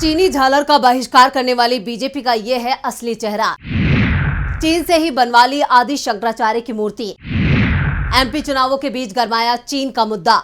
चीनी झालर का बहिष्कार करने वाली बीजेपी का ये है असली चेहरा। चीन से ही बनवा ली आदि शंकराचार्य की मूर्ति। एमपी चुनावों के बीच गरमाया चीन का मुद्दा।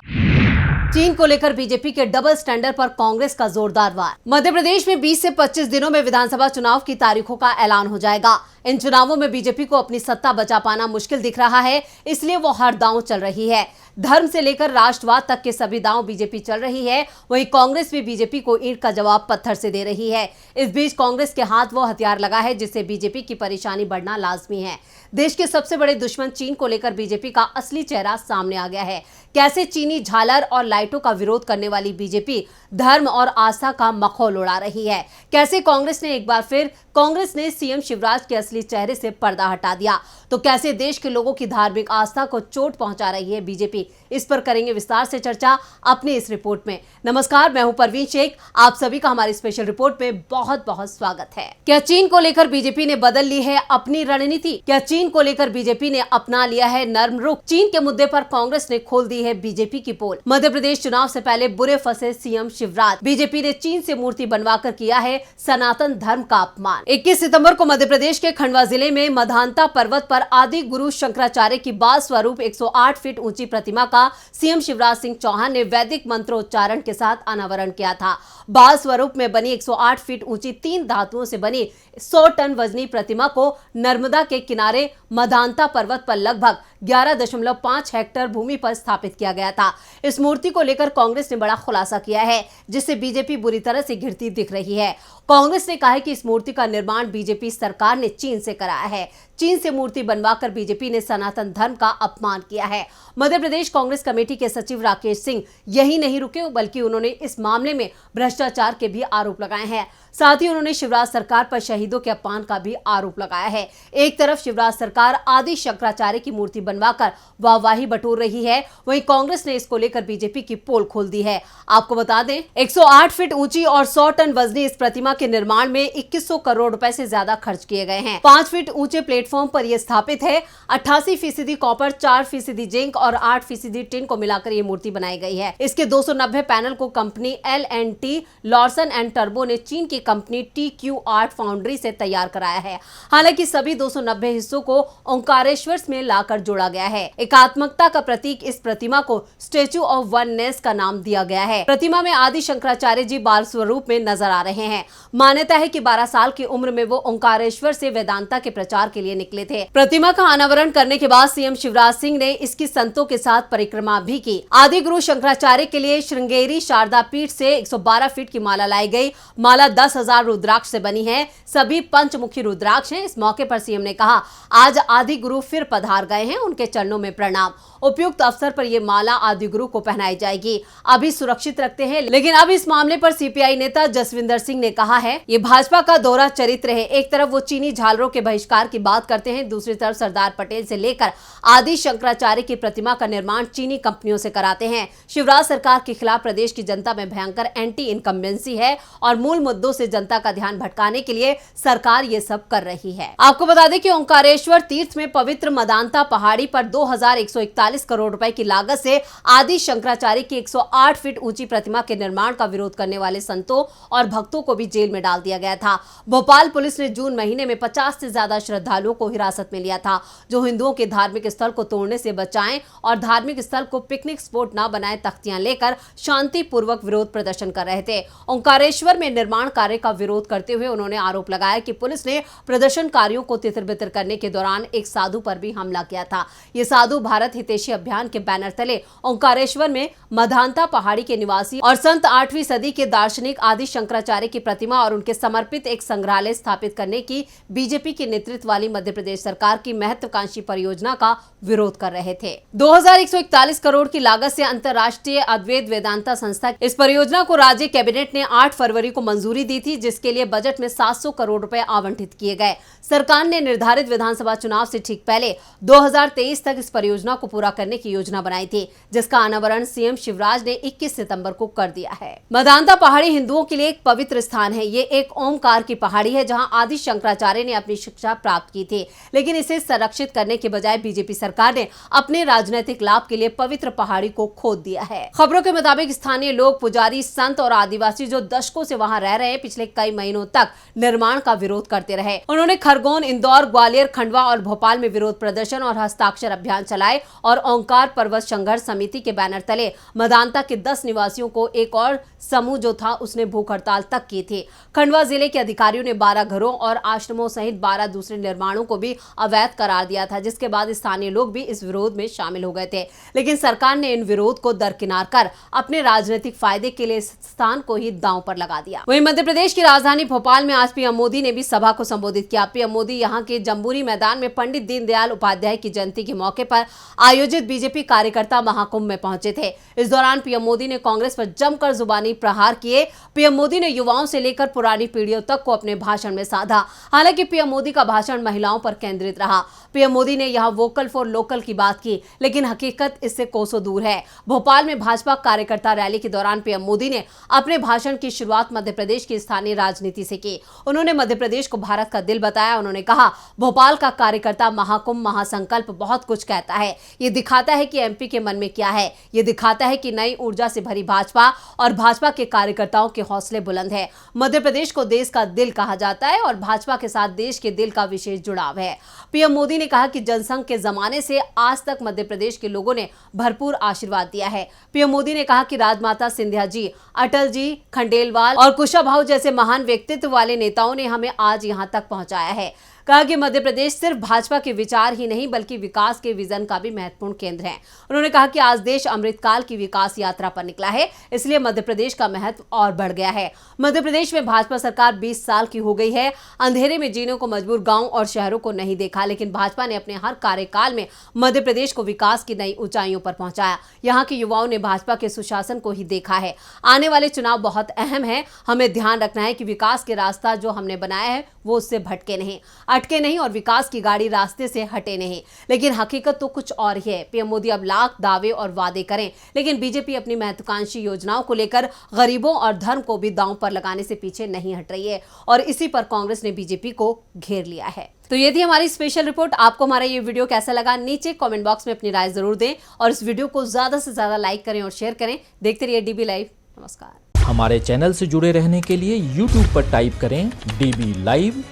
चीन को लेकर बीजेपी के डबल स्टैंडर्ड पर कांग्रेस का जोरदार वार। मध्य प्रदेश में 20 से 25 दिनों में विधानसभा चुनाव की तारीखों का ऐलान हो जाएगा। इन चुनावों में बीजेपी को अपनी सत्ता बचा पाना मुश्किल दिख रहा है, इसलिए वो हर दांव चल रही है। धर्म से लेकर राष्ट्रवाद तक के सभी दांव बीजेपी चल रही है। वहीं कांग्रेस भी बीजेपी को ईंट का जवाब पत्थर से दे रही है। इस बीच कांग्रेस के हाथ वो हथियार लगा है जिससे बीजेपी की परेशानी बढ़ना लाजमी है। देश के सबसे बड़े दुश्मन चीन को लेकर बीजेपी का असली चेहरा सामने आ गया है। कैसे चीनी झालर और लाइटों का विरोध करने वाली बीजेपी धर्म और आस्था का मखौल उड़ा रही है। कैसे कांग्रेस ने एक बार फिर सीएम शिवराज के असली चेहरे से पर्दा हटा दिया, तो कैसे देश के लोगों की धार्मिक आस्था को चोट पहुंचा रही है बीजेपी, इस पर करेंगे विस्तार से चर्चा अपनी इस रिपोर्ट में। नमस्कार, मैं हूं परवीन शेख, आप सभी का हमारी स्पेशल रिपोर्ट में बहुत बहुत स्वागत है। क्या चीन को लेकर बीजेपी ने बदल ली है अपनी रणनीति? क्या चीन को लेकर बीजेपी ने अपना लिया है नर्म रुख? चीन के मुद्दे पर कांग्रेस ने खोल दी है बीजेपी की पोल। मध्य प्रदेश चुनाव से पहले बुरे फंसे सीएम शिवराज। बीजेपी ने चीन से मूर्ति बनवाकर किया है सनातन धर्म का अपमान। 21 सितंबर को मध्य प्रदेश के खंडवा जिले में मधानता पर्वत पर आदि गुरु शंकराचार्य की बाल स्वरूप 108 फीट ऊंची प्रतिमा का सीएम शिवराज सिंह चौहान ने वैदिक मंत्रोच्चारण के साथ अनावरण किया था। बाल स्वरूप में बनी 108 फीट ऊंची 3 धातुओं से बनी 100 टन वजनी प्रतिमा को नर्मदा के किनारे मधानता पर्वत पर लगभग 11.5 हेक्टेयर भूमि पर स्थापित किया गया था। इस मूर्ति को लेकर कांग्रेस ने बड़ा खुलासा किया है, जिससे बीजेपी बुरी तरह से घिरती दिख रही है। कांग्रेस ने कहा है कि इस मूर्ति का निर्माण बीजेपी सरकार ने चीन से कराया है। चीन से मूर्ति बनवाकर बीजेपी ने सनातन धर्म का अपमान किया है। मध्य प्रदेश कांग्रेस कमेटी के सचिव राकेश सिंह यही नहीं रुके, बल्कि उन्होंने इस मामले में भ्रष्टाचार के भी आरोप लगाए हैं। साथ ही उन्होंने शिवराज सरकार पर शहीदों के अपमान का भी आरोप लगाया है। एक तरफ शिवराज सरकार आदि शंकराचार्य की मूर्ति बनवाकर वाहवाही बटोर रही है, वहीं कांग्रेस ने इसको लेकर बीजेपी की पोल खोल दी है। आपको बता दें, 108 फीट ऊंची और 100 टन वजनी इस प्रतिमा के निर्माण में 2100 करोड़ रुपए से ज्यादा खर्च किए गए हैं। 5 फीट ऊंचे प्लेटफॉर्म पर यह स्थापित है। 88% कॉपर, 4% जिंक और 8% टिन को मिलाकर ये मूर्ति बनाई गई है। इसके 290 पैनल को company L&T Larsen and turbo ने चीन की कंपनी TQ आर्ट फाउंड्री से तैयार कराया है। हालांकि सभी 290 हिस्सों को ओंकारेश्वर में लाकर जोड़ा गया है। एकात्मकता का प्रतीक इस प्रतिमा को स्टैच्यू ऑफ वननेस का नाम दिया गया है। प्रतिमा में आदि शंकराचार्य जी बाल स्वरूप में नजर आ रहे हैं। मान्यता है कि 12 साल की उम्र में वो ओंकारेश्वर से वेदांता के प्रचार के लिए निकले थे। प्रतिमा का अनावरण करने के बाद सीएम शिवराज सिंह ने इसकी संतों के साथ परिक्रमा भी की। आदि गुरु शंकराचार्य के लिए श्रृंगेरी शारदा पीठ से 112 फीट की माला लाई गई। माला 10,000 रुद्राक्ष से बनी है। सभी पंचमुखी रुद्राक्ष हैं। इस मौके पर सीएम ने कहा, आज आदि गुरु फिर पधार गए हैं, उनके चरणों में प्रणाम। उपयुक्त अवसर पर यह माला आदि गुरु को पहनाई जाएगी। अभी सुरक्षित रखते हैं, लेकिन अब इस मामले पर सीपीआई नेता जसविंदर सिंह ने कहा है, ये भाजपा का दोहरा चरित्र है। एक तरफ वो चीनी झालरों के बहिष्कार की बात करते हैं, दूसरी तरफ सरदार पटेल से लेकर आदि शंकराचार्य की प्रतिमा का निर्माण चीनी कंपनियों से कराते हैं। शिवराज सरकार के खिलाफ प्रदेश की जनता में भयंकर एंटी इनकम्बेंसी है और मूल मुद्दों से जनता का ध्यान भटकाने के लिए सरकार ये सब कर रही है। आपको बता दें कि ओंकारेश्वर तीर्थ में पवित्र मदानता पहाड़ी पर 2141 करोड़ रुपए की लागत से आदि शंकराचार्य की 108 फीट ऊंची प्रतिमा के निर्माण का विरोध करने वाले संतों और भक्तों को भी जेल में डाल दिया गया था। भोपाल पुलिस ने जून महीने में 50 से ज्यादा श्रद्धालुओं को हिरासत में लिया था, जो हिंदुओं के धार्मिक स्थल को तोड़ने से बचाएं और धार्मिक स्थल को पिकनिक स्पॉट न बनाए तख्तियां लेकर शांतिपूर्वक विरोध प्रदर्शन कर रहे थे। ओंकारेश्वर में निर्माण कार्य का विरोध करते हुए उन्होंने आरोप लगाया कि पुलिस ने प्रदर्शनकारियों को तितर-बितर करने के दौरान एक साधु पर भी हमला किया था। ये साधु भारत हितैषी अभियान के बैनर तले ओंकारेश्वर में मधानता पहाड़ी के निवासी और संत 8वीं सदी के दार्शनिक आदि शंकराचार्य की प्रतिमा और उनके समर्पित एक संग्रहालय स्थापित करने की बीजेपी के नेतृत्व वाली मध्य प्रदेश सरकार की महत्वाकांक्षी परियोजना का विरोध कर रहे थे। 2141 करोड़ की लागत से अंतर्राष्ट्रीय अद्वैत वेदांता संस्था इस परियोजना को राज्य कैबिनेट ने 8 फरवरी को मंजूरी दी थी, जिसके लिए बजट में 700 करोड़ रुपए आवंटित किए गए। सरकार ने निर्धारित विधानसभा चुनाव से ठीक पहले 2023 तक इस परियोजना को पूरा करने की योजना बनाई थी, जिसका अनावरण सीएम शिवराज ने 21 सितंबर को कर दिया है। मधानता पहाड़ी हिंदुओं के लिए एक पवित्र स्थान है। ये एक ओमकार की पहाड़ी है, जहां आदि शंकराचार्य ने अपनी शिक्षा प्राप्त की थी, लेकिन इसे संरक्षित करने के बजाय बीजेपी सरकार ने अपने राजनीतिक लाभ के लिए पवित्र पहाड़ी को खोद दिया है। खबरों के मुताबिक स्थानीय लोग, पुजारी, संत और आदिवासी जो दशकों से वहां रह रहे हैं, पिछले कई महीनों तक निर्माण का विरोध करते रहे। उन्होंने खरगोन, इंदौर, ग्वालियर, खंडवा और भोपाल में विरोध प्रदर्शन और हस्ताक्षर अभियान चलाए और ओंकार पर्वत संघर्ष समिति के बैनर तले मदांता के 10 निवासियों को एक और समूह जो था उसने भूख हड़ताल तक की थी। खंडवा जिले के अधिकारियों ने 12 घरों और आश्रमों सहित 12 दूसरे निर्माणों को भी अवैध करार दिया था, जिसके बाद स्थानीय लोग भी इस विरोध में शामिल हो गए थे। लेकिन सरकार ने इन विरोध को दरकिनार कर अपने राजनीतिक फायदे के लिए स्थान को ही दांव पर लगा दिया। वहीं मध्य प्रदेश की राजधानी भोपाल में आज पीएम मोदी ने भी सभा को संबोधित किया। पीएम मोदी यहां के जम्बूरी मैदान में पंडित दीनदयाल उपाध्याय की जयंती के मौके पर आयोजित बीजेपी कार्यकर्ता महाकुंभ में पहुंचे थे। इस दौरान पीएम मोदी ने कांग्रेस पर जमकर जुबानी प्रहार किए। पीएम मोदी ने युवाओं से लेकर पुरानी पीढ़ियों तक को अपने भाषण में साधा। हालांकि पीएम मोदी का भाषण महिलाओं पर केंद्रित रहा। पीएम मोदी ने यहां वोकल फॉर लोकल की बात की, लेकिन हकीकत इससे कोसों दूर है। भोपाल में भाजपा कार्यकर्ता रैली के दौरान पीएम मोदी ने अपने भाषण की शुरुआत मध्य प्रदेश की स्थानीय राजनीति से की। उन्होंने मध्य प्रदेश को भारत का दिल बताया। उन्होंने कहा, भोपाल का कार्यकर्ता महाकुंभ महासंकल्प बहुत कुछ कहता है। ये दिखाता है कि एमपी के मन में क्या है। ये दिखाता है कि नई ऊर्जा से भरी भाजपा और भाजपा के कार्यकर्ताओं के हौसले बुलंद है। मध्य प्रदेश को देश का दिल कहा जाता है और भाजपा के साथ देश के दिल का विशेष जुड़ाव है। पीएम मोदी ने कहा कि जनसंघ के जमाने से आज तक मध्य प्रदेश के लोगों ने भरपूर आशीर्वाद दिया है। पीएम मोदी ने कहा कि राजमाता सिंधिया जी, अटल जी, खंडेलवाल और कुशाभाऊ जैसे महान व्यक्तित्व वाले नेताओं ने हमें आज यहां तक पहुंचाया है। कहा कि मध्य प्रदेश सिर्फ भाजपा के विचार ही नहीं बल्कि विकास के विजन का भी महत्वपूर्ण केंद्र है। उन्होंने कहा कि आज देश अमृतकाल की विकास यात्रा पर निकला है, इसलिए मध्य प्रदेश का महत्व और बढ़ गया है। मध्य प्रदेश में भाजपा सरकार 20 साल की हो गई है। अंधेरे में जीने को मजबूर गांव और शहरों को नहीं देखा, लेकिन भाजपा ने अपने हर कार्यकाल में मध्य प्रदेश को विकास की नई ऊंचाइयों पर पहुंचाया। यहाँ के युवाओं ने भाजपा के सुशासन को ही देखा है। आने वाले चुनाव बहुत अहम है। हमें ध्यान रखना है कि विकास के रास्ता जो हमने बनाया है वो उससे भटके नहीं, अटके नहीं और विकास की गाड़ी रास्ते से हटे नहीं। लेकिन हकीकत तो कुछ और ही है। पीएम मोदी अब लाख दावे और वादे करें, लेकिन बीजेपी अपनी महत्वाकांक्षी योजनाओं को लेकर गरीबों और धर्म को भी दांव पर लगाने से पीछे नहीं हट रही है और इसी पर कांग्रेस ने बीजेपी को घेर लिया है। तो ये थी हमारी स्पेशल रिपोर्ट। आपको हमारा ये वीडियो कैसा लगा, नीचे कमेंट बॉक्स में अपनी राय जरूर दें और इस वीडियो को ज्यादा से ज्यादा लाइक करें और शेयर करें। देखते रहिए डीबी लाइव। नमस्कार। हमारे चैनल से जुड़े रहने के लिए YouTube पर टाइप करें DB लाइव,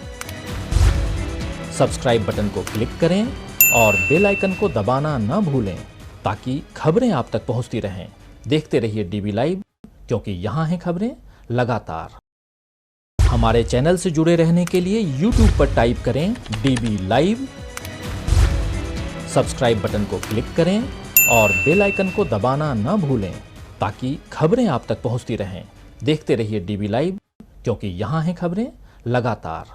सब्सक्राइब बटन को क्लिक करें और बेल आइकन को दबाना न भूलें ताकि खबरें आप तक पहुंचती रहें। देखते रहिए DB लाइव, क्योंकि यहाँ हैं खबरें लगातार। हमारे चैनल से जुड़े रहने के लिए YouTube पर टाइप करें DB लाइव, सब्सक्राइब बटन को क्लिक करें और बेल आइकन को दबाना न भूलें ताकि खबरें आप तक पहुंचती रहें। देखते रहिए DB लाइव, क्योंकि यहाँ हैं खबरें लगातार।